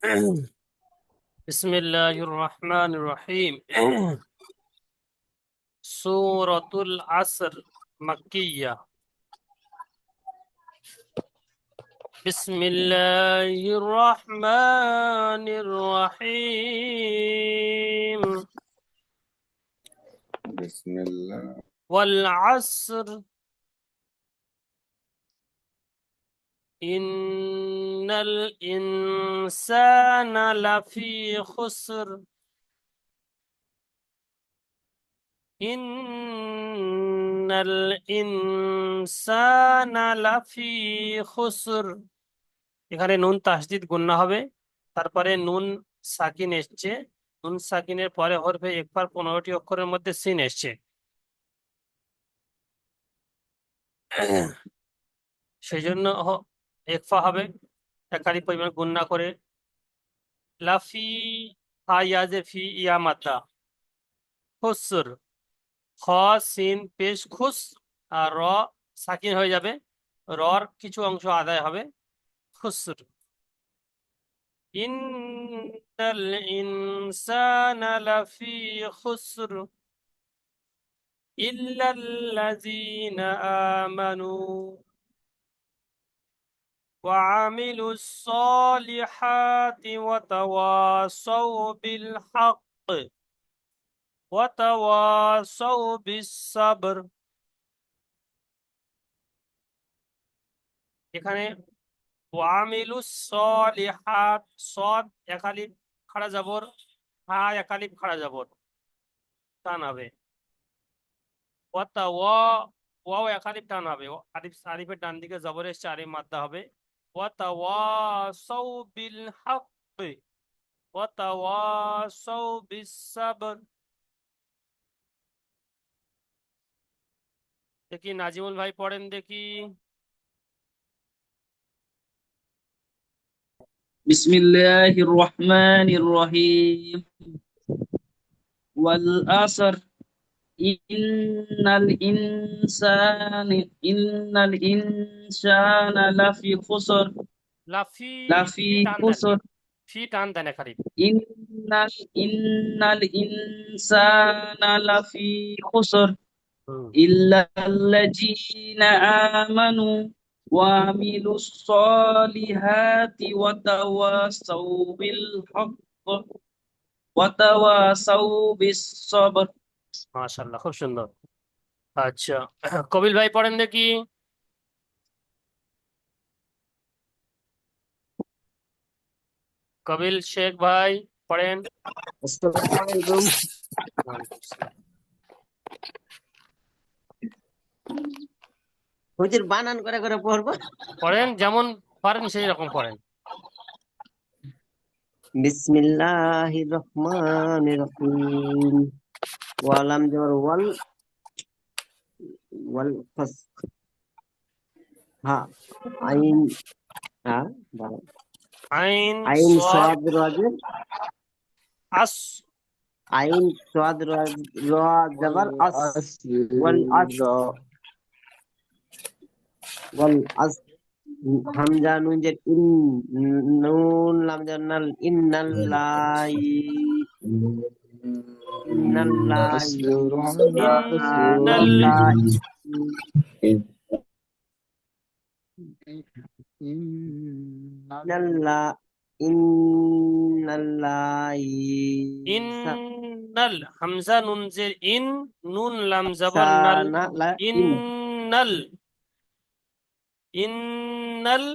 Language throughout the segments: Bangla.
بسم الله الرحمن الرحيم سورة العصر مكية بسم الله الرحمن الرحيم بسم الله والعصر إن الإنسان لفي خسر إن الإنسان لفي خسر এখানে নুন তাসদিদ গুণনা হবে, তারপরে নুন সাকিন এসছে, নুন সাকিনের পরে হরফে একবার 15টি অক্ষরের মধ্যে সিন এসছে। সেই জন্য একফা হবে, একালি পরিমাণ গুণনা করে। লাফি হা ইয়াজে ফি ইয়া মাতা খুসর খ সিন পেশ খুস আর র সাকিন হয়ে যাবে, রর কিছু অংশ আদায় হবে খুসর। ইন্নাল ইনসানা লাফি খুসর ইল্লাল্লাযীনা আমানু ওয়া আমিলুস সালিহাতি ওয়া তাওয়াসাউ বিল হক ওয়া তাওয়াসাউ বিস সাবর। এখানে ওয়া আমিলুস সালিহাত, সদ একালিফ খাড়া জবর, হা একালিফ খাড়া জবর, টান হবে। ওয়া তাওয়া, ওয়াও একালিফ টান হবে, আলিফ আলিফের ডান দিকে জবর এসছে, আলিফ মাদ্দা হবে। ওয়া তাওয়াসাউ বিল হক ওয়া তাওয়াসাউ বিস সাবর। দেখি নাজিমুল ভাই পড়েন দেখি। بسم الله الرحمن الرحيم والعصر إن الإنسان لفي خسر লাফি لفي টান দেন, خسر ফি টান দেন একালিফ। إن الإنسان لفي خسر إلا الذين آمنوا وعملوا الصالحات وتواصوا بالحق وتواصوا بالصبر। মাশাআল্লাহ, খুব সুন্দর। আচ্ছা, কবিল ভাই পড়েন দেখি। কবিল শেখ ভাই পড়েন। আসসালামু আলাইকুম। হুজুর বানান করে করে পড়বো। পড়েন, যেমন পারেন সেই রকম পড়েন। বিসমিল্লাহির রহমানির রহিম। ওয়ালাম জবর ওয়াল, ওয়াল ফাস, হা আইন, হ্যাঁ দাঁড়াও। আইন আইন সাদ সাদ রাজের, আস, আইন সাদ রাজ রা জবর আস, ওয়াল আস, ওয়াল আস, হামজা নুন জের ইন, নুন লাম জের নাল, ইন্নাল্লাহি ইন্নাল্লাহি ইন্নাল ইন্নাল্লাহি ইন্নাল হামজা নুন জের ইন, নুন লাম জবর নাল, ইন্নাল ইন্নাল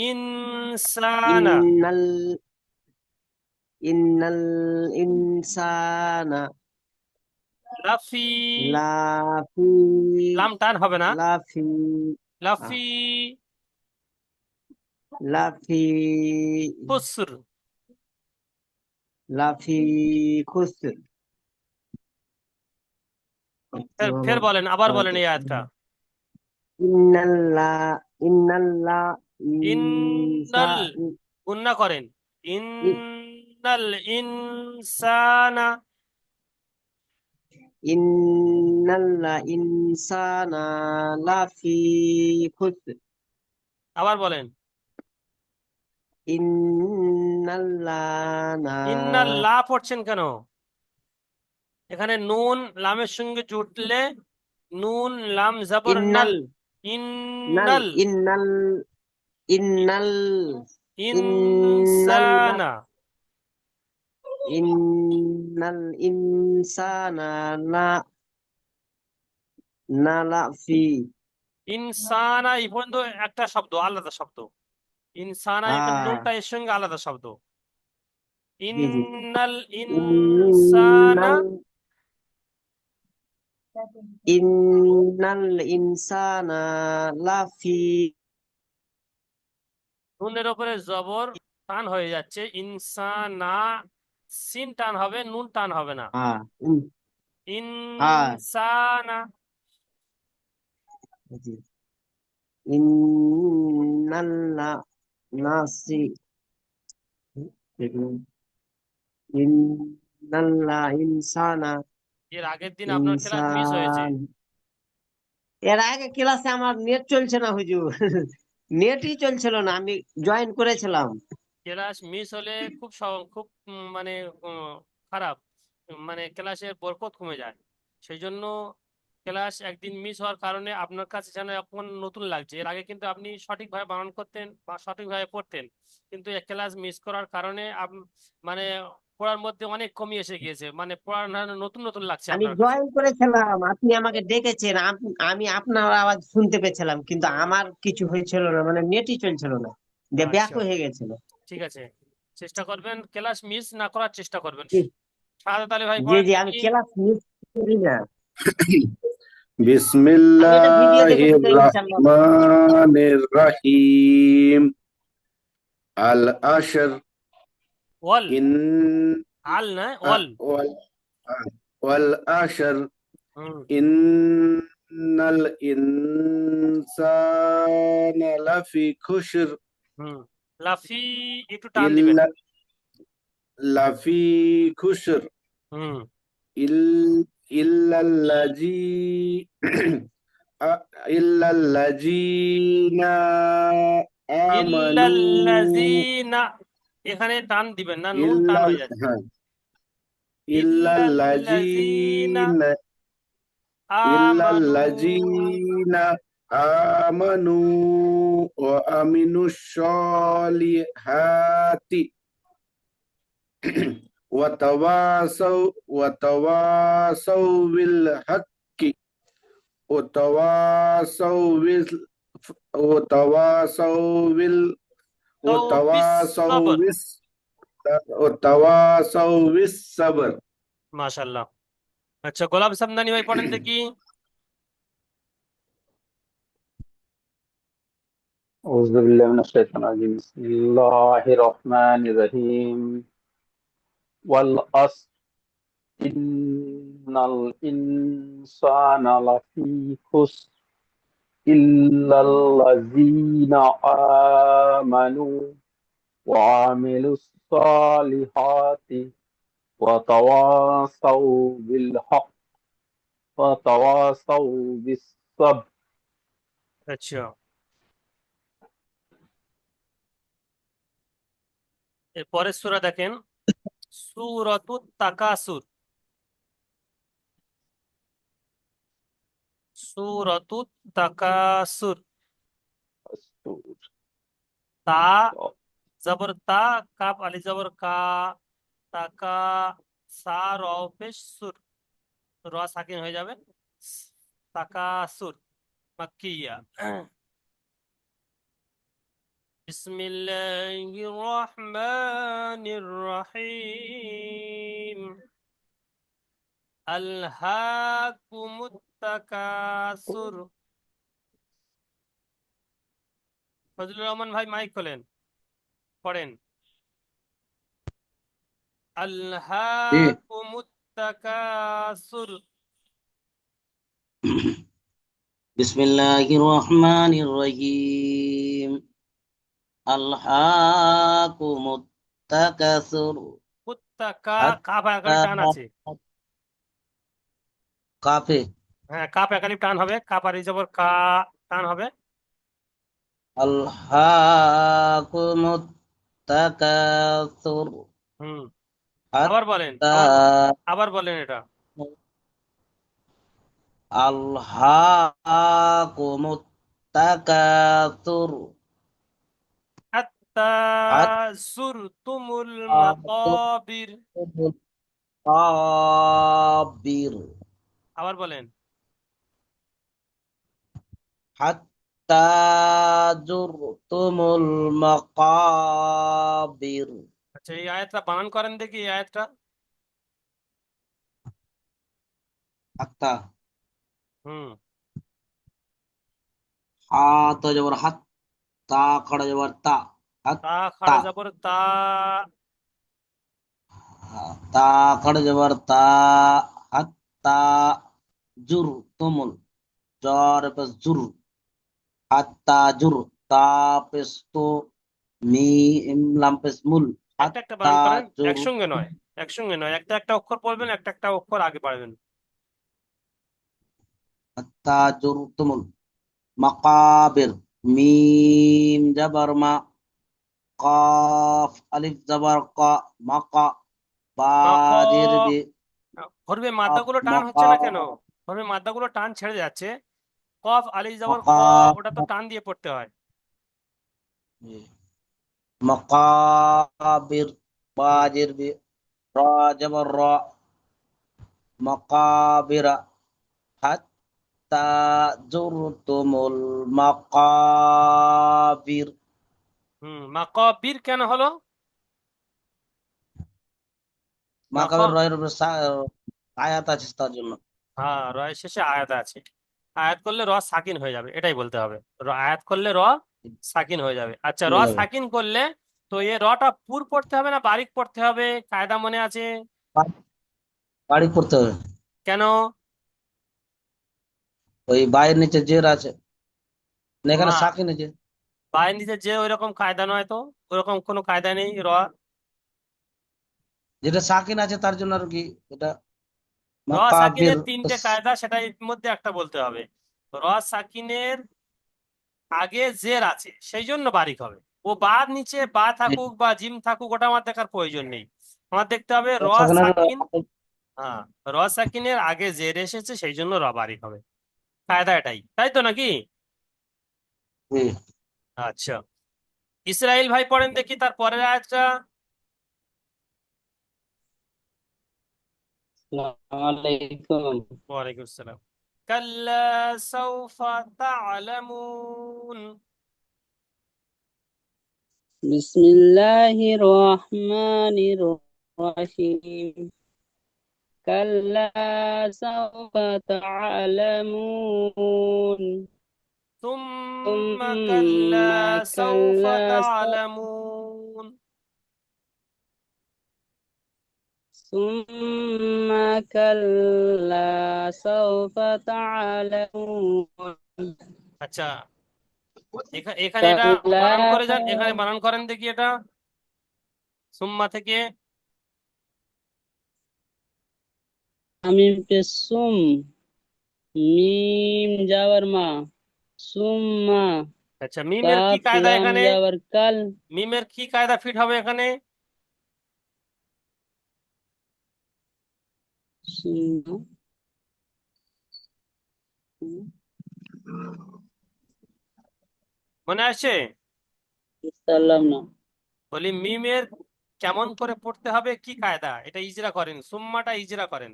ইনসানা ইন্নাল ইনসানা লাফি, লাফি, লাম টান হবে না, লাফি, লাফি লাফি, খুসর। লাফি খুসর। ফের বলেন, আবার বলেন এই আয়াতটা। ইন্নাল্লাহ ইন্নাল্লাহ ইন্নাল গুন্না করেন, ইন্নাল ইনসানা, ইন্নাল্লাহ ইনসানা লাফি খুসর। আবার বলেন। إن ইন্নাল্লানা ইন্নাল্লা পড়ছেন কেন? এখানে নুন লামের সঙ্গে জুটলে নুন লাম জবর নাল, ইন্নাল নাল ইন্নাল ইন্নাল ইন্নাল ইনসানা, ইন্নাল ইনসানা লা লাফি ইনসানা এই পর্যন্ত একটা শব্দ, আলাদা শব্দ। ইনসানা এখানে নুনটা এর সঙ্গে আলাদা শব্দ। জি জি ইন্নাল ইনসানা, ইন্নাল ইন্নাল ইনসানা লাফি নুনের উপরে জবর টান হয়ে যাচ্ছে, ইনসানা সিন টান হবে, নুন টান হবে না। হ্যাঁ হ্যাঁ ইনসানা, জি ইন্নাল নাসি ইন্নাল্লা ইনসানা এর আগের দিন আপনার ক্লাস মিস হয়েছে। ইনসান এর আগে ক্লাসে আমার নেট চলছে না হুজুর নেটই চলছিল না আমি জয়েন করেছিলাম ক্লাস মিস হলে খুব খুব মানে খারাপ, মানে ক্লাসের বরকত কমে যায়। সেই জন্য ক্লাস একদিন মিস হওয়ার কারণে আপনার কাছে যেন এখন নতুন লাগছে। এর আগে কিন্তু আপনি সঠিকভাবে বানান করতেন বা সঠিকভাবে পড়তেন, কিন্তু এক ক্লাস মিস করার কারণে মানে পড়ার মধ্যে অনেক কমই এসে গিয়েছে, মানে পড়ার নতুন নতুন লাগছে আমি আপনার কাছে। জয়েন করেছিলাম আপনি আমাকে ডেকেছেন আমি আপনার আওয়াজ শুনতে পেয়েছিলাম কিন্তু আমার কিছু হয়েছিল না মানে নেটই চলছিল না দিয়ে ব্যাক আচ্ছা, হয়ে গেছিল ঠিক আছে, চেষ্টা করবেন ক্লাস মিস না করার চেষ্টা করবেন। জি সাদত আলী ভাই জি পড়েন জি, আমি দেখি। ক্লাস মিস করি না আমি এটা ভিডিও দেখে বিসমিল্লাহির দেখে ইনশাল্লাহ রহমানির রহিম আল আশর ওয়াল, ইন আল না ওয়াল। ওয়াল ওয়াল আশর হুম ইন্নাল ইনসানা লাফি খুসর হুম, লাফি একটু টান দিবেন। ইল্লা লাফি খুসর হুম, ইল ইল্লাল্লাজি ইল্লাল্লাজিনা আমানু ইল্লাল্লাযিনা এখানে টান দিবেন না, নুন টান ইল্লাল হয়ে যাচ্ছে। হ্যাঁ ইল্লাল্লাযিনা ইল্লাল্লাজিনা আমানু, ইল্লাল্লাজিনা আমানু ওয়া আমিনুশ সলিহাতি ওয়া তাওয়াসাউ বিল হাক্কি ওয়া তাওয়াসাউ বিল ওয়া তাওয়াসাউ বিল তাওবিস ওয়া সবর। বিস ওয়াতাওয়াসাউ বিস সাবর। মাশাআল্লাহ। আচ্ছা, গোলাপ সামদানি ভাই পড়েন দেখি। أعوذ بالله من الشيطان الرجيم بسم الله الرحمن الرحيم والعصر إن الإنسان لفي خسر إلا الذين آمنوا وعملوا الصالحات وتواصوا بالحق وتواصوا بالصبر. আচ্ছা, এর পরের সূরা দেখেন, সূরাতুত তাকাসুর। সূরাতুত তাকাসুর, তা জবর তা, কাপ আলি জবর কা, তাকা, সা র পেশ সুর, র সাকিন হয়ে যাবে, তাকাসুর, মাক্কিয়া। বিসমিল্লাহির রহমানির রহিম, আলহাকুমুত তাকাসুর। ফজলুর রহমান ভাই মাইক খোলেন, পড়েন। আলহাকুমুত তাকাসুর। بسم الله الرحمن الرحيم ألهاكم التكاثر কুত্তাকা, কাপ একালি টান حتى আছে। কাফে হ্যাঁ, কাপ একালি টান হবে, কাপ আর জবর কা টান হবে। আলহাকুম তাকাসুর হুম আবার বলেন, হাত্তা আবার আবার বলেন এটা। আলহাকুমুত তাকাসুর হাত্তা হাত্তা জুরতুমুল মাকাবির। যুরতুমুল মাকাবির আবার বলেন। হাত্তা যুরতুমুল মাকাবির আচ্ছা, এই আয়াতটা বানান করেন দেখি, এই আয়াতটা। হাত্তা হুম হা তো জবর হাত তা খড় জবর তা তা হাত্তা খাড়া যাবর তা। তা খড় জবর তা হাত্তা জুর তুমুল জর পেশ জুর হাত্তা জুর তা পেশ তো মিম লাম পেশ মুল একটা একটা হাত্তা বানান করেন, জুর একসঙ্গে নয়, একসঙ্গে নয়, একটা একটা অক্ষর পড়বেন, একটা একটা অক্ষর আগে পারবেন। হাত্তা জুর তুমুল মাকাবির মিম জবর মা কাফ আলিফ জবর কা মাকা মাক, বাজের বে হরফে মাদ্দাগুলো টান হচ্ছে মাকা না কেন? হরফে মাদ্দাগুলো টান ছেড়ে যাচ্ছে। কফ আলিফ যাবর ক, মাকা ওটা তো টান দিয়ে পড়তে হয়। মাকাবির হুম বাজের বে রা জবর রা মাকাবিরা হাত্তা জুরতুমুল মাকাবির মাকাবির কেন হলো? মাক, মাকাবির রয়ের উপরে আয়াত আছে তার জন্য হ্যাঁ, রয়ের শেষে আয়াত আছে। আয়াত করলে র সাকিন হয়ে যাবে, এটাই বলতে হবে। আয়াত করলে র সাকিন হয়ে যাবে। আচ্ছা, র হয়ে যাবে সাকিন করলে তো এ রটা পুর পড়তে হবে না বারিক পড়তে হবে? কায়দা মনে আছে? বাড়ি করতে হবে কেন? ওই বাইয়ের নিচে জের আছে না এখানে না, সাকিন আছে বায়ের নিচে যে ওইরকম কায়দা নয় তো, ওরকম কোনো কায়দা নেই র। যেটা সাকিন আছে তার জন্য আর কি এটা র মাকাবির সাকিনের তিনটে কায়দা, সেটা এর মধ্যে একটা বলতে হবে। র সাকিনের আগে জের আছে, সেই জন্য বারিক হবে। ও বা নিচে বা থাকুক বা জিম থাকুক, ওটা আমার দেখার প্রয়োজন নেই। আমার দেখতে হবে র সাকিনের সাকিন। হ্যাঁ, র সাকিনের আগে জের এসেছে, সেই জন্য র বারিক হবে। কায়দা এটাই, তাই তো নাকি? আচ্ছা, ইসরাইল ভাই পড়েন দেখি তার পরের আয়াতটা। আসসালামাইকুম। ওয়ালাইকুম আসসালাম। কাল্লা সাউফা তা'লামুন। বিসমিল্লাহির রহমানির রহিম। কাল্লা সাওফা তা'লামুন ثم كلا সুম্মা سوف কাল্লা تعلمون। সুম্মা কাল্লা সাওফা তা'লামুন আচ্ছা, এখানে এটা কাল্লা বানান করে যান, এখানে বানান করেন দেখি এটা, সুম্মা থেকে। আমিন পেশ সুম, মিম যাওয়ার মা, সুম্মা আচ্ছা, মিমের কি কাফ কায়দা লাম এখানে? যাওয়ার কাল, মিমের কি কায়দা ফিট হবে এখানে? সুম্মা মনে আসছে? সাল্লাম না। বলি মিমের কেমন করে পড়তে হবে, কি কায়দা, এটা ইজরা করেন, সুম্মাটা ইজরা করেন।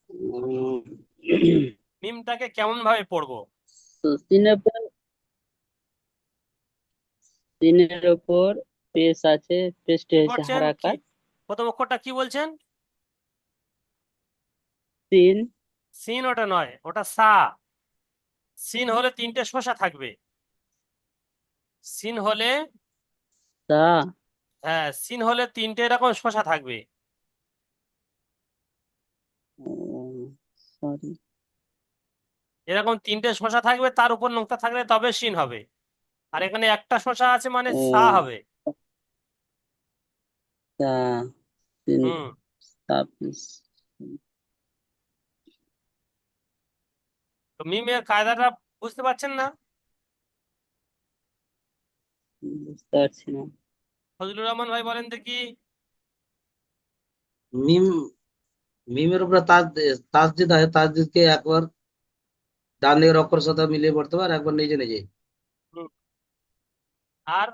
উম, মিমটাকে কেমন ভাবে পড়বো? তো সিনের উপর পেশ আছে, পেশটি কি হচ্ছে করছেন, কি হারাকাত। প্রথম অক্ষরটা কি বলছেন? সিন সিন, ওটা নয়, ওটা সা। সিন হলে তিনটে শসা থাকবে। সিন হলে, সা, হ্যাঁ, সিন হলে তিনটে এরকম শসা থাকবে। সরি, এরকম তিনটে শসা থাকবে, তার উপর নোক্তা থাকলে তবে সিন হবে। আর এখানে একটা শসা আছে মানে সা হবে। সা, সিন, হুম সা পেশ। তো মিমের কায়দাটা বুঝতে পারছেন না? বুঝতে পারছি না। ফজলুর রহমান ভাই বলেন দেখি। মিম মিমের উপরে তাসদিদ আছে, তাসদিদকে একবার ডান দিকের অক্ষরের সাথে মিলিয়ে পড়তে হবে আর একবার নিজে নিজে। হুম, আর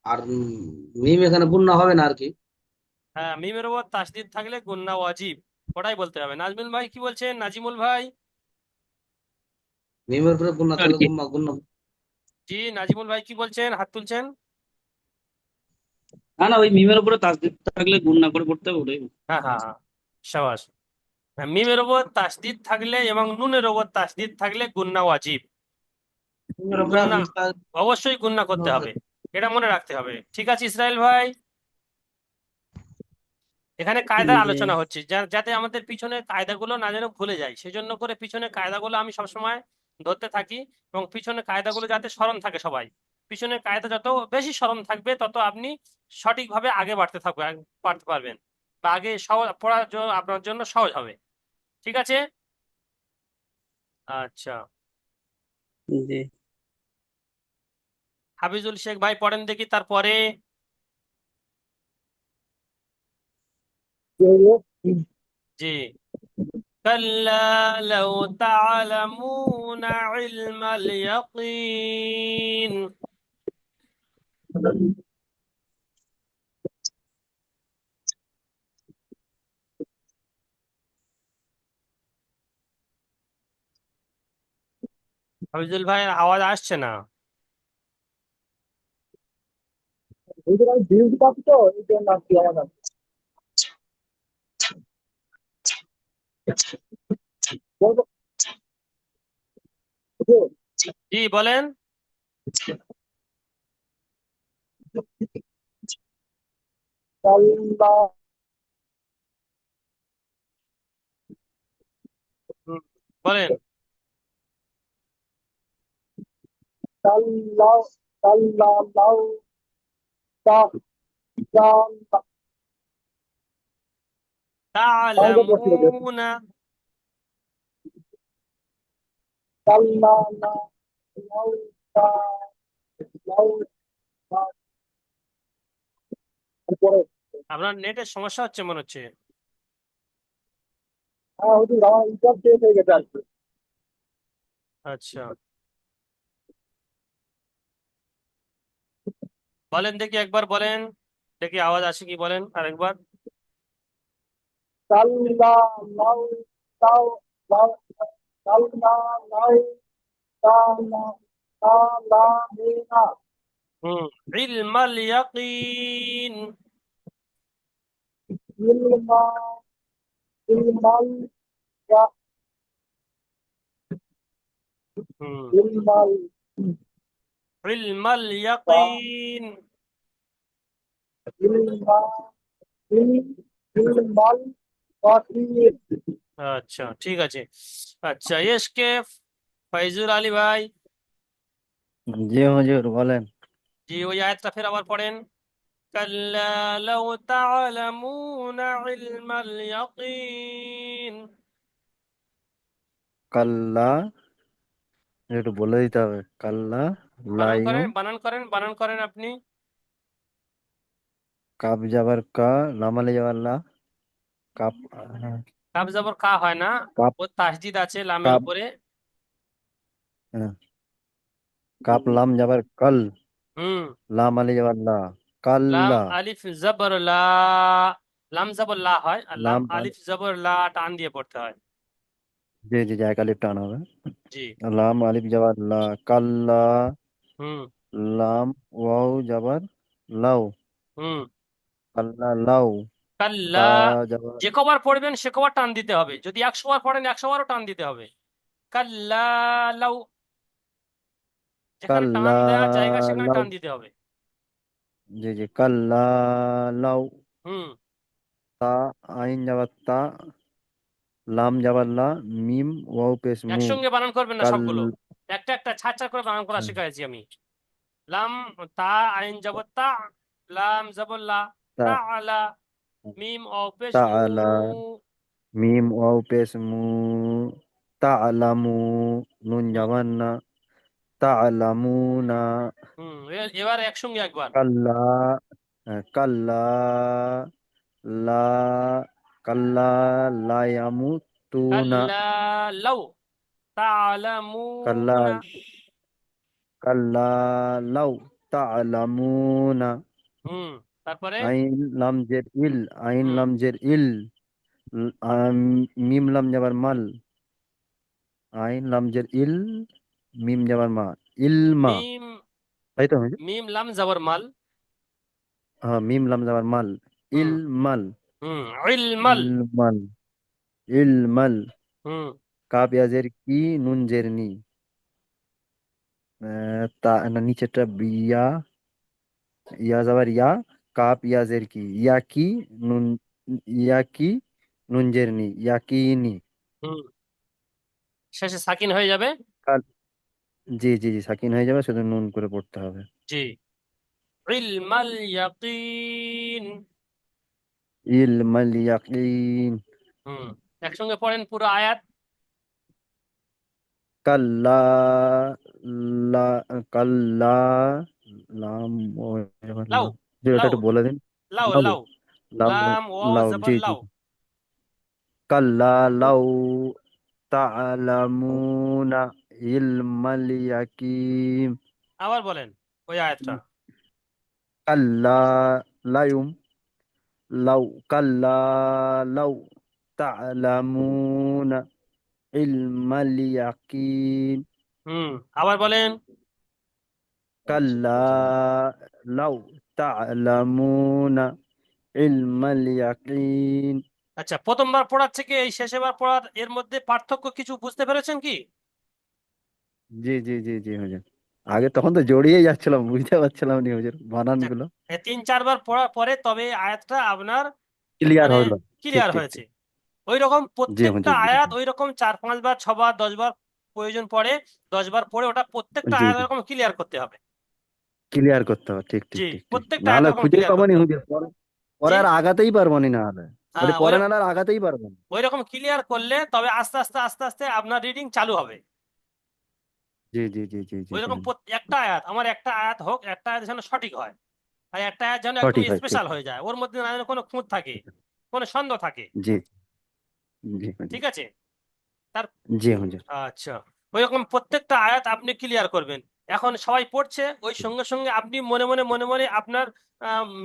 আর মিম এখানে গুণনা হবে না আর কি। হ্যাঁ, মিমের উপর তাসদিদ থাকলে গুন্না ওয়াজিব, ওটাই বলতে হবে। নাজমুল ভাই কি বলছেন? নাজিমুল ভাই? মিমের উপরে গুণনা আর থাকলে কি? গুণনা। জি, নাজিমুল ভাই কি বলছেন? হাত তুলছেন। না না, ওই মিমের উপরে তাসদিদ থাকলে গুণ না করে পড়তে হবে ওটাই। হ্যাঁ হ্যাঁ হ্যাঁ, সাবাস। হ্যাঁ, মিমের ওপর তাসদিদ থাকলে এবং নুনের ওপর তাসদিদ থাকলে গুন্না ওয়াজিব। মিমের উপরে গুন্না অবশ্যই গুন্না করতে হবে, এটা মনে রাখতে হবে। ঠিক আছে ইসরায়েল ভাই? এখানে কায়দার জি। আলোচনা হচ্ছে, যাতে আমাদের পিছনে কায়দাগুলো না যেন ভুলে যায়, সেজন্য করে পিছনে কায়দাগুলো আমি সবসময় ধরতে থাকি, এবং পিছনে কায়দাগুলো যাতে স্মরণ থাকে সবাই। পিছনে কায়দা যত বেশি স্মরণ থাকবে, তত আপনি সঠিকভাবে আগে বাড়তে পারবেন, বা আগে সহজ পড়ার জন্য আপনার জন্য সহজ হবে। ঠিক আছে? আচ্ছা, জি। হাফিজুল শেখ ভাই পড়েন দেখি তারপরে। জি। كلا لو تعلمون علم اليقين. হাফিজুল ভাইয়ের আওয়াজ আসছে না। জি বলেন। হুম, বলেন। تعلمون. আপনার নেটের সমস্যা হচ্ছে মনে হচ্ছে। আচ্ছা, বলেন দেখি, একবার বলেন দেখি আওয়াজ আসে কি, বলেন আরেকবার। হুম, ইলমাল ইয়াকিন। হুম, ইলমাল ইয়াকিন। আচ্ছা, ঠিক আছে। আচ্ছা, এসকে ফাইজুল আলী ভাই। জি হুজুর বলেন। জি, ওই আয়াতটা ফের আবার পড়েন। কাল্লা লাউ তা'লামুনা ইলমাল ইয়াকিন। কাল্লা, একটু বলে দিতে হবে। কাল্লা, লাইম, বানান করেন আপনি। কাপ যাবার কা, লামালে যাবার লা, কাপ, কাব জবর কা হয় না, কাপ, ও তাসদিদ আছে লামের কাপ, উপরে। হ্যাঁ, কাপ লাম যাবার কাল, হুম, লামালে যাবার লা, লাম কাল্লা, আলিফ জবর লা। লাম জবর লা হয়, আর লাম লাম আলিফ জবর লা টান দিয়ে পড়তে হয়। জি জি, এক আলিফ টান হবে। জি। লাম আলিফ যাবার লা, কাল্লা, হুম। লাম ওয়াও যাবার লাউ, হুম। কাল্লা লাউ, কাল্লা, তা যাবার, যে কবার পড়বেন সে কবার টান দিতে হবে। যদি 100 বার পড়েন 100 বারও টান দিতে হবে। কাল্লা লাউ, যেখানে টান কাল্লা দেওয়ার জায়গা সেখানে লাউ, টান দিতে হবে। জি জি, কাল্লা লাউ, হুম। তা, আইন যাবার তা, লাম যাবার লা, মিম ওয়াও পেশ মু, একসঙ্গে বানান করবেন না কাল, সবগুলো, একটা একটা ছাড় ছাড় করে বানান করা শিখাইছি আমি। লাম, তা, আইন জবর তা, লাম জবর লা, তা, তা আলা, মিম ও পেশ তা মু। আলা, মিম ওয়াও পেশ মু, তা আলামু, নুন হুম। যাবার না, তা'লামুনা এবার একসঙ্গে একবার কাল্লা কাল্লা লা কাল্লা লা ইয়ামুতুনা কাল্লা লাউ কাল্লা তা'লামুনা কাল্লা লাউ তা'লামুনা তারপরে আইন হুম লাম জের ইল মিম লাম যাবার মাল আইন লাম জের ইল মিম যাবার মা ইলমা মিম তাই তো হয়েছে মিম লাম জাবর মাল হ্যাঁ মিম লাম যাবার মাল হুম ইলমাল ইলমাল ইলমাল ইলমাল হুম কাপ ইয়াজের কি নুন জের নি তা না নিচেরটা বিয়া ইয়া যাবার ইয়া কাপ ইয়াজের কি ইয়া কি নুন ইয়া কি নুন জের নি ইয়াকিনি হুম শেষে সাকিন হয়ে যাবে কাল জি জি জি সাকিন হয়ে যাবে শুধু নুন করে পড়তে হবে জি ইলমাল ইয়াকিন ইলমাল ইয়াকিন হুম একসঙ্গে পড়েন পুরো আয়াত কাল্লা লা কাল্লা লাম ও এবার লাউ লাম জি ওটা লাউ একটু বলে দিন লাউ লাউ লাউ লাম লাম ওয়াও লাউ জবর জি জি লাউ কাল্লা লাউ তা'লামুনা ইলমাল ইয়াকিন আবার বলেন ওই আয়াতটা কাল্লা লায়ুম লাউ কাল্লা লাউ তা'লামুনা ইলমাল ইয়াকিন আবার বলেন কাল্লা লাউ তা'লামুনা ইলমাল ইয়াকিন আচ্ছা প্রথমবার পড়ার থেকে এই শেষেবার পড়ার এর মধ্যে পার্থক্য কিছু বুঝতে পেরেছেন কি জি জি জি জি হুজুর আগে তখন তো জড়িয়ে যাচ্ছিলাম বুঝতে পারছিলাম না হুজুর বানান আচ্ছা, গুলো এই 3-4 বার পড়ার পরে তবে এই আয়াতটা আপনার ক্লিয়ার মানে হলো ঠিক ক্লিয়ার ঠিক হয়েছে ঠিক ওই রকম জি প্রত্যেকটা হুজুর জি আয়াত ওই রকম 4-5 বার 6 বার 10 বার প্রয়োজন পড়ে 10 বার পড়ে ওটা প্রত্যেকটা জি আয়াত জি এরকম ক্লিয়ার করতে হবে ক্লিয়ার করতে হবে ঠিক ঠিক জি ঠিক ঠিক প্রত্যেকটা আয়াত নাহলে এরকম খুঁজেই ক্লিয়ার পাবো নি করতে হবে হুজুর পরে পরে জি আর আগাতেই পারবো নি না হলে হ্যাঁ পরে নাহলে আর আগাতেই পারবো না ওই রকম ক্লিয়ার করলে তবে আস্তে আস্তে আস্তে আস্তে আপনার রিডিং চালু হবে জি জি জি জি জি ওই জি রকম একটা আয়াত আমার একটা আয়াত হোক একটা আয়াত যেন সঠিক হয় আর একটা আয়াত যেন একদম সঠিক হয় ঠিক স্পেশাল হয়ে যায় ওর মধ্যে না যেন কোনো খুঁত থাকে কোনো সন্দেহ থাকে জি জি হুজুর ঠিক আছে তার জি হুজুর আচ্ছা ওই রকম প্রত্যেকটা আয়াত আপনি ক্লিয়ার করবেন এখন সবাই পড়ছে ওই সঙ্গে সঙ্গে আপনি মনে মনে মনে মনে আপনার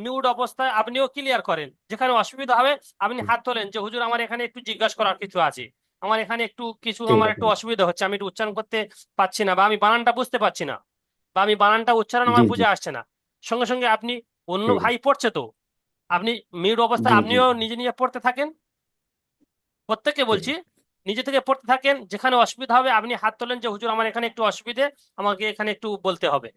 মিউট অবস্থায় আপনিও ক্লিয়ার করেন যেখানে অসুবিধা হবে আপনি হাত তোলেন যে হুজুর আমার এখানে একটু জিজ্ঞাসা করার কিছু আছে আমার এখানে একটু কিছু ঠিক আমার আছে একটু অসুবিধা হচ্ছে আমি একটু উচ্চারণ করতে পারছি না বা আমি বানানটা বুঝতে পারছি না বা আমি বানানটা উচ্চারণ জি আমার জি বুঝে আসছে না সঙ্গে সঙ্গে আপনি অন্য ঠিক ভাই আছে পড়ছে তো আপনি মিউট অবস্থায় জি জি আপনিও নিজে নিজে পড়তে থাকেন প্রত্যেককে ঠিক বলছি আছে নিজে থেকে পড়তে থাকেন যেখানে অসুবিধা হবে আপনি হাত তোলেন যে হুজুর আমার এখানে একটু অসুবিধে আমাকে এখানে একটু বলতে হবে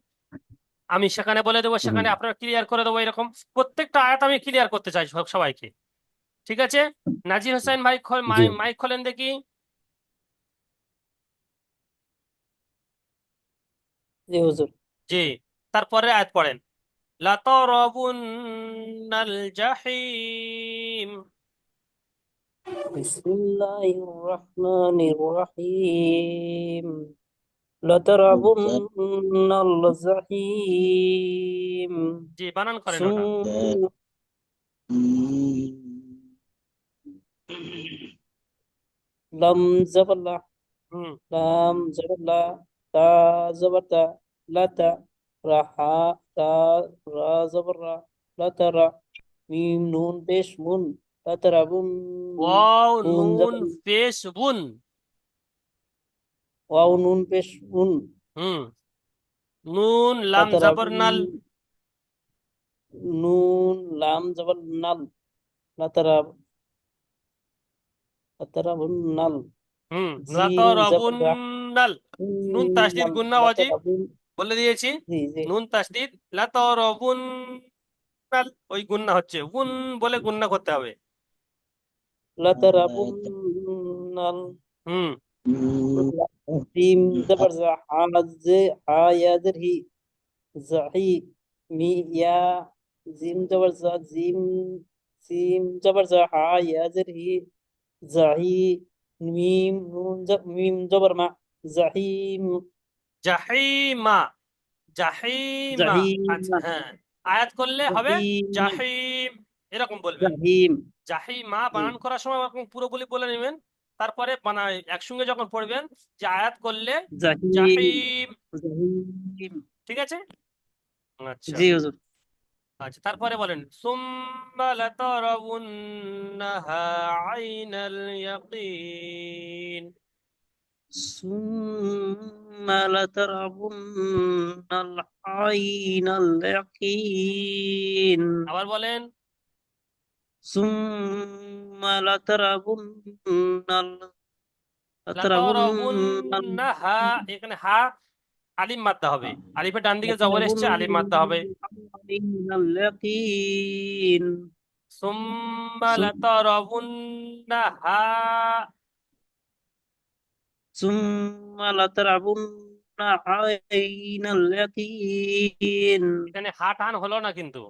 আমি সেখানে বলে দেবো সেখানে হুম আপনার ক্লিয়ার করে দেবো এরকম প্রত্যেকটা আয়াত আমি ক্লিয়ার করতে চাই সবাইকে ঠিক আছে নাজির হোসেন ভাই জি মাইক খোলেন দেখি জি হুজুর জি তারপরে আয়াত পড়েন লাতারাবুন্নাল জাহিম বিসমিল্লাহির রহমানির রহিম লতরাবুন্নাল জাহিম জি বানান করেন ওটা সুম লাম জাবাল্লাহ হুম লাম জাবাল্লাহ তা জাবাতা লাতা রাহা তা রা জাবরা লাতারা মিম নুন পেশ মুন লাতারাবুন ওয়াও নুন নুন জাবাল পেশ বুন ওয়াও নুন পেশ উন হুম নুন লাম জাবর লাতারাবুন নাল নুন লাম জাবাল নাল লাতারা লাতারাবুন নাল হুম জিম জাবাল রা লাতারাবুন্নাল নুন তাসদিদ নাল গুন্না ওয়াজিব লাতারাবুন বলে দিয়েছি জি জি নুন তাসদিদ লাতারাবুন্নাল ওই গুন্না হচ্ছে উন বলে গুন্না করতে হবে লাতারাবুন নাল হুম জিম জাবার জা হাজে হায়াদের হি জাহি মি ইয়া জিম জাবার জা জিম জিম জাবার জা হায়াদের হি জাহি মিম নুন মিম জাবার মা জাহিম জাহিমা, জাহিমা। জাহিম আচ্ছা হ্যাঁ, আয়াত করলে হবে জাহিম জাহিম, এরকম বলবেন। জাহিম জাহিমা জি বানান করার সময় এরকম পুরো বলে নেবেন, তারপরে একসঙ্গে যখন পড়বেন যে আয়াত করলে জাহিম জাহিম। জাহিম ঠিক আছে, আচ্ছা। জি হুজুর আচ্ছা তারপরে বলেন সুম্মা লাতারাউন্নাহা আইনাল ইয়াকিন। ثم لترون العين اليقين আবার বলেন ثم لترون لترون লাতারাউন্নাহা, এখানে হা আলিম মাদ্দা হবে, আলিফের ডান দিকে জবর لترون এসছে, আলিম মাদ্দা হবে। العين اليقين সুম্মা ثم লাতারাউন্নাহা, ثم لترون عين اليقين এখানে হা টান হলো না কিন্তু।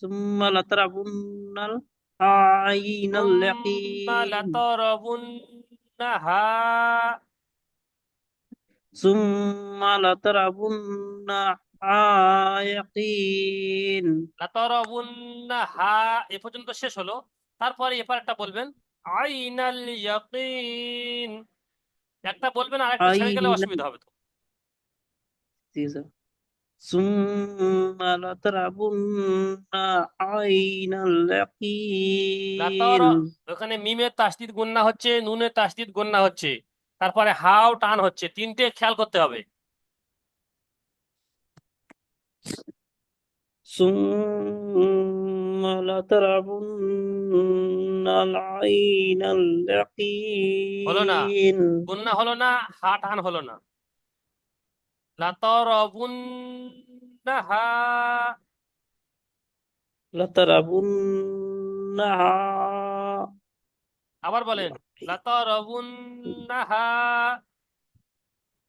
ثم لترون العين সুম্মা اليقين লাতারাউন্নাহা ثم لترون يقين লাতারাউন্নাহা, এ পর্যন্ত শেষ হলো। তারপরে এবার একটা বলবেন আইনাল ইয়াকিন, একটা বলবেন আর একটা ছেড়ে গেলে عين অসুবিধা হবে তো। ثم لترون عين লাতার, اليقين ওখানে মিমের তাসদিদ গুন্না হচ্ছে, নুনের তাসদিদ গুন্না হচ্ছে, তারপরে হাও টান হচ্ছে, তিনটে খেয়াল করতে হবে। ثم لترون العين হলো না, اليقين গুন্না হলো না, হা টান হলো না। লাতারাবুন্নাহা, لترونها আবার বলেন লাতারাবুন্নাহা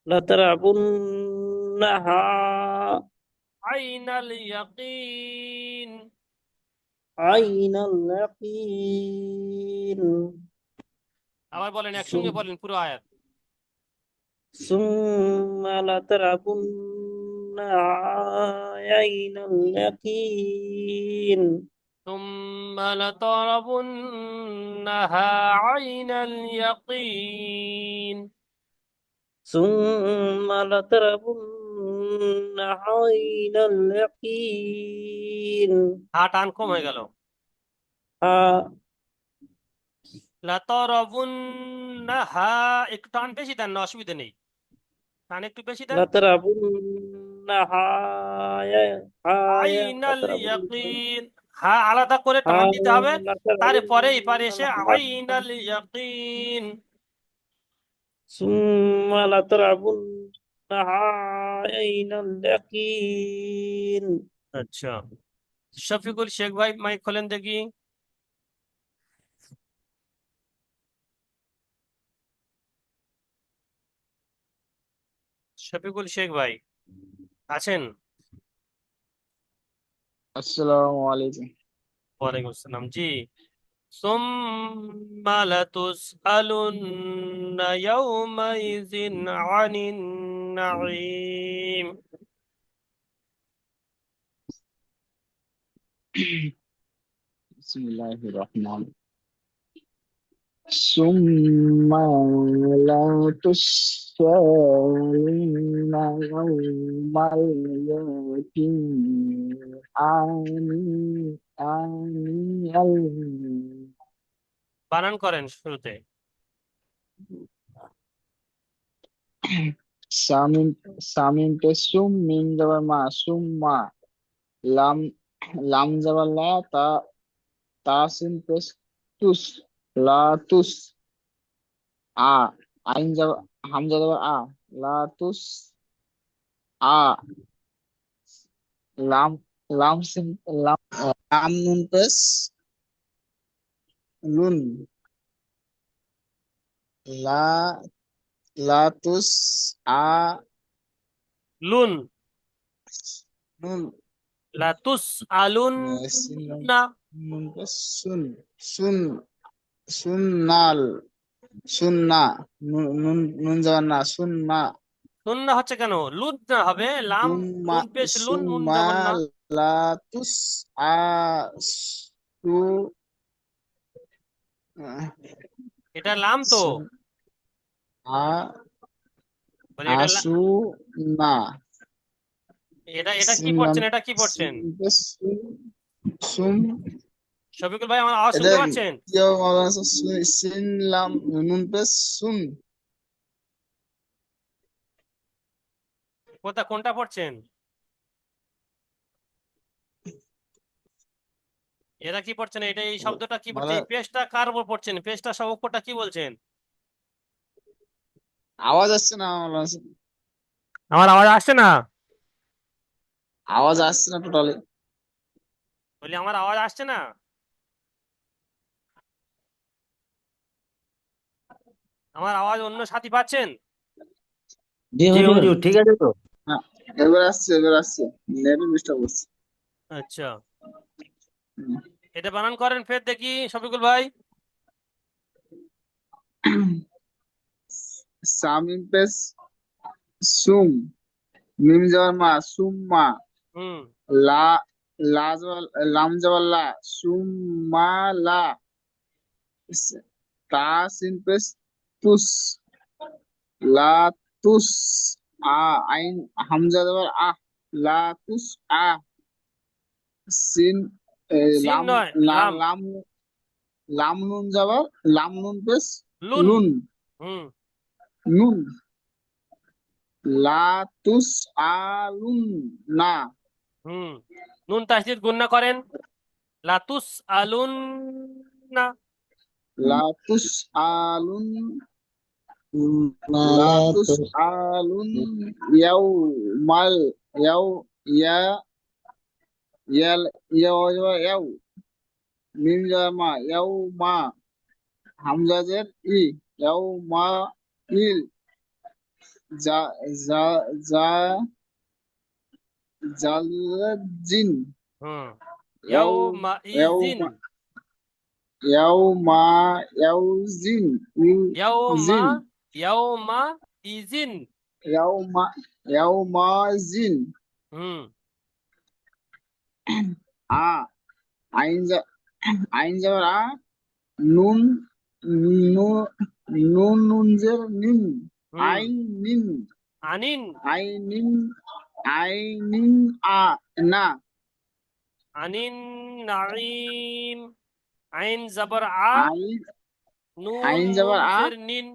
لترونها আইনাল ইয়াকিন। عين اليقين আবার বলেন, একসঙ্গে বলেন পুরো আয়াত। ثم لترونها عين اليقين ثم لتربنها عين اليقين। ثم لترونها عين اليقين হা টান কম হয়ে গেল। লাতারাবুন্নাহা, একটু টান বেশি দেন না, অসুবিধা নেই, টান একটু বেশি দেন। لترونها আইনাল ইয়াকিন, হা আলাদা করে টান দিতে হবে, তারপরে এপারে এসে আইনাল ইয়াকিন। ثم لترونها عين اليقين আচ্ছা, শফিকুল শেখ ভাই মাইক খোলেন দেখি। শফিকুল শেখ ভাই আছেন? আসসালামু আলাইকুম। ওয়ালাইকুম আসসালাম। জি, সুম্মা লাতুসআলুন্না ইয়াওমাইযিন আনিন নাঈম। বিসমিল্লাহির রহমান সুম্মা লা তুসআলুন্না ইয়াওমাল ইয়াকিন আনি আনিয়াল বানান করেন শুরুতে। সামিন সামিন তে সুম মিম যাবার মা সুম্মা লাম লাম যাবার লা তাসিন তে তুস লা তুস আ আইন যাবার হামজা যাবার আ লা তুস আ লাম লাম সিন লাম লাম নুন পেশ লুন লা লাতুস আ লুন, নুন লাতুসআলুন্না, নুন পেশ সুন সুন সুন্নাল সুন্না নুন জবর না সুন্না সুন্না হচ্ছে কেন? লুন না হবে, লাম সুম্মা নুন পেশ লুন, নুন সুম্মা জবর না। লা তুস আ সু এটা লাম তো, সু- আ বলে এটা আসু না এটা এটা কি সিন লাম পড়ছেন? এটা কি পড়ছেন? সুম সুম শফিকুল ভাই আমার আওয়াজ এটা শুনতে পাচ্ছেন? কি হবে মাওলানা স্যার? সিন লাম নুন পেশ সুন কোনটা পড়ছেন? এটা কি পড়ছেন? এটা এই শব্দটা কি পড়ছে? মাওলানা এই পেজটা কার উপর পড়ছেন? পেজটা সব উপরটা কি বলছেন? আওয়াজ আসছে না মাওলানা স্যার? আমার আওয়াজ আসছে না? আওয়াজ আসছে না টোটালি। বলি আমার আওয়াজ আসছে না? আমার আওয়াজ অন্য সাথী পাচ্ছেন? জি জি হুজুর। হুজুর ঠিক আছে তো? হ্যাঁ এবার আসছে নেট ডিস্টার্ব হচ্ছে। আচ্ছা, হুম। এটা বানান করেন ফের দেখি শফিকুল ভাই। সামিম পেশ সুম মিম জবর মা সুম্মা হুম লা লাম জবর লা সুম্মা লা তা সিন পেশ তুস লা তুস আইন হামজা জবর লা তুস সিন সিন লাম নয়, লাম। লাম লাম নুন জবর লাম নুন পেশ লুন। লুন হুম নুন লা তুস আলুন না হুম নুন তাসদীদ গুণনা করেন। লাতুস আলুন না। লা তুস আলুন লা লা তুস তুস আলুন ইয়াও মাল ইয়াও ইয়া ইয়াল ইয়াও ইয়াও মিম জবর মা ইয়াও মা হামজা জের ই ইয়াও মা ইল যা যা যা জাল জিন হুম ইয়াও ইয়াউমা ইয়াও ইজিন। ইয়াও মা ইয়াও জিন ইয়াউমা জিন ইয়াউমা ইজিন। ইয়াও মা জিন হুম আ আইন আইন যাবার নুন নুন জের নিন হুম আইন নিন আনিন। আইনিন আইনিন না আনিন নাঈম। আইন জবর আ, আইন নুন আইন নুন যাবার জের নিন।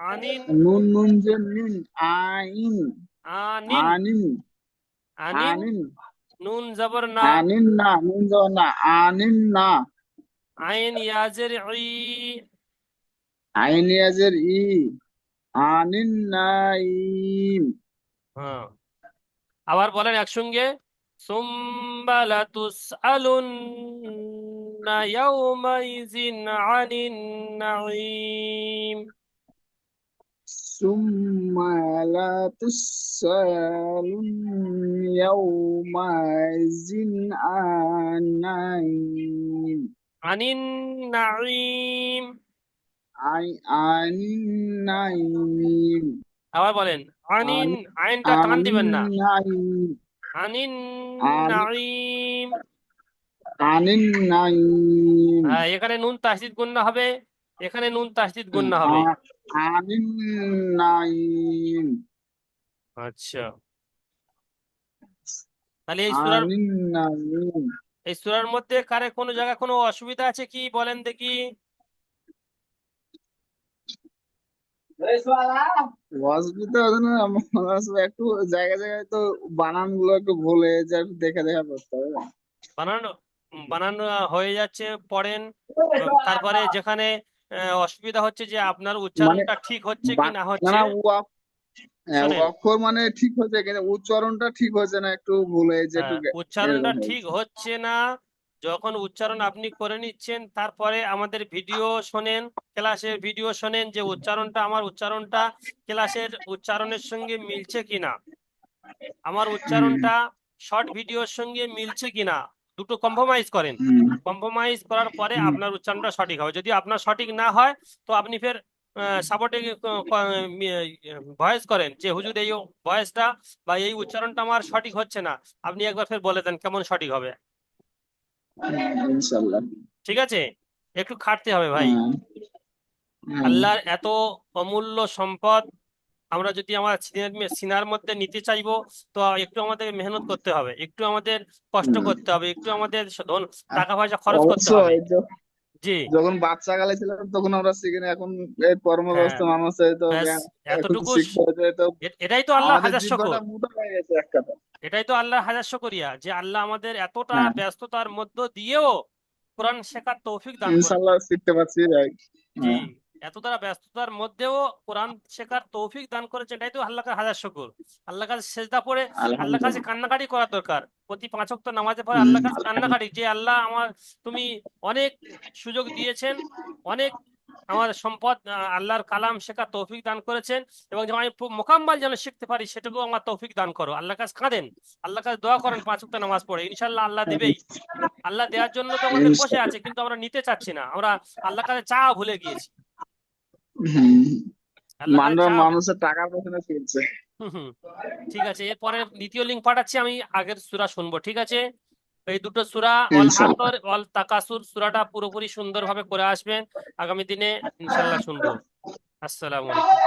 আনিন নুন জের নিন আইন আনিন আনিন আনিন। আনিন নুন জবর না। আনিন না নুন যাবার না আনিন না আইন ইয়াজের ই। আইন ইয়াজের ই আনিন নাইম হ্যাঁ, আবার বলেন একসঙ্গে। সুম্মা লাতুসআলুন্না ইয়াউমাইযিন আনিন নাঈম। ثم لا تسألن يومئذ عن النعيم আনিন নাঈম। عن النعيم আবার বলেন আনিন, আইনটা টান عن দিবেন না। النعيم আনিন عن নাঈম। عن النعيم হ্যাঁ, এখানে নুন তাসদীদ গুণনা হবে, এখানে নুন তাসদীদ গুণনা হবে। عن النعيم আচ্ছা, তাহলে عن النعيم এই সূরার মধ্যে কারে কোনো জায়গায় কোনো অসুবিধা আছে কি বলেন দেখি? অসুবিধা হবে না আমার আসলে একটু জায়গায় জায়গায় তো বানান গুলো একটু ভুল হয়ে যায় একটু দেখে দেখা করতে হবে বানানো বানানো হয়ে যাচ্ছে পড়েন। তারপরে যেখানে অসুবিধা হচ্ছে যে আপনার মানে উচ্চারণটা ঠিক হচ্ছে কি না না হচ্ছে। না শোনেন, অক্ষর মানে ঠিক হচ্ছে কিন্তু উচ্চারণটা ঠিক হচ্ছে না একটু ভুল হয়েছে একটু উচ্চারণটা এরকম ঠিক হয়েছে হচ্ছে না। যখন উচ্চারণ আপনি করে নিচ্ছেন, তারপরে আমাদের ভিডিও শোনেন, ক্লাসের ভিডিও শোনেন যে উচ্চারণটা, আমার উচ্চারণটা ক্লাসের উচ্চারণের সঙ্গে মিলছে কিনা, আমার উচ্চারণটা শর্ট ভিডিওর সঙ্গে মিলছে কিনা, দুটো কম্প্রোমাইজ করেন। হুম, কম্প্রোমাইজ করার পরে হুম, আপনার উচ্চারণটা সঠিক হবে। যদি আপনার সঠিক না হয় তো আপনি ফের সাপোর্টিং ভয়েস করেন যে হুজুর এই ভয়েসটা বা এই উচ্চারণটা আমার সঠিক হচ্ছে না, আপনি একবার ফের বলে দেন কেমন সঠিক হবে। ইনশাল্লাহ। ঠিক আছে, একটু খাটতে হবে ভাই। হ্যাঁ, হ্যাঁ, আল্লাহর এত অমূল্য সম্পদ আমরা যদি আমার সিনার মধ্যে নিতে চাইবো, তো একটু আমাদের মেহনত করতে হবে, একটু আমাদের কষ্ট করতে হবে, একটু আমাদের টাকা পয়সা খরচ করতে হবে। অবশ্যই। জি যখন বাচ্চা কালে ছিলাম তখন আমরা শিখিনি, এখন এই হ্যাঁ, কর্মব্যস্ত মানুষ তো ব্যাস এখন এতটুকু শিখতে হচ্ছে, তো এটাই তো আল্লাহর আমাদের হাজার শুকর, জিব্বাটা মোটা হয়ে গেছে এক কথা। এটাই তো আল্লাহর হাজার শুকরিয়া যে আল্লাহ আমাদের এতটা হ্যাঁ, ব্যস্ততার মধ্য দিয়েও কোরআন শেখার তৌফিক দান ইনশাল্লাহ করেছেন। শিখতে পারছি ভাই। জি, হ্যাঁ, এতটা ব্যস্ততার মধ্যেও কোরআন শেখার তৌফিক দান করেছেন, এটাই তো আল্লাহর হাজার শুকর। আল্লাহর কাছে সেজদা পড়ে আল্লাহর কাছে আলহামদুলিল্লাহ। কান্নাকাটি করা দরকার, প্রতি 5 ওয়াক্ত নামাজে পড়ে আল্লাহর কাছে কান্নাকাটি যে আল্লাহ আমার তুমি অনেক সুযোগ দিয়েছেন, অনেক আমার সম্পদ আল্লাহর কালাম শেখার তৌফিক দান করেছেন, এবং যেন আমি মোকাম্মাল যেন শিখতে পারি সেটুকু আমার তৌফিক দান করো। আল্লাহর কাছে কাঁদেন, আল্লাহর কাছে দোয়া করেন 5 ওয়াক্ত নামাজ পড়ে, ইনশাল্লাহ আল্লাহ দিবেই। আল্লাহ দেওয়ার জন্য তো আমাদের বসে আছে, কিন্তু আমরা নিতে চাচ্ছি না, আমরা আল্লাহর কাছে চা ভুলে গিয়েছি। আল্লাহর কাছে চা মানুষের টাকার পেছনে ফিরছে। হুম হুম, ঠিক আছে, এরপরে দ্বিতীয় লিঙ্ক পাঠাচ্ছি, আমি আগের সূরা শুনবো, ঠিক আছে? এই দুটো সূরা অল ইনশাল্লাহ। আসর অল তাকাসুর সূরাটা পুরোপুরি সুন্দরভাবে করে আসবেন, আগামী দিনে ইনশাল্লাহ শুনবো। আসসালামু আলাইকুম।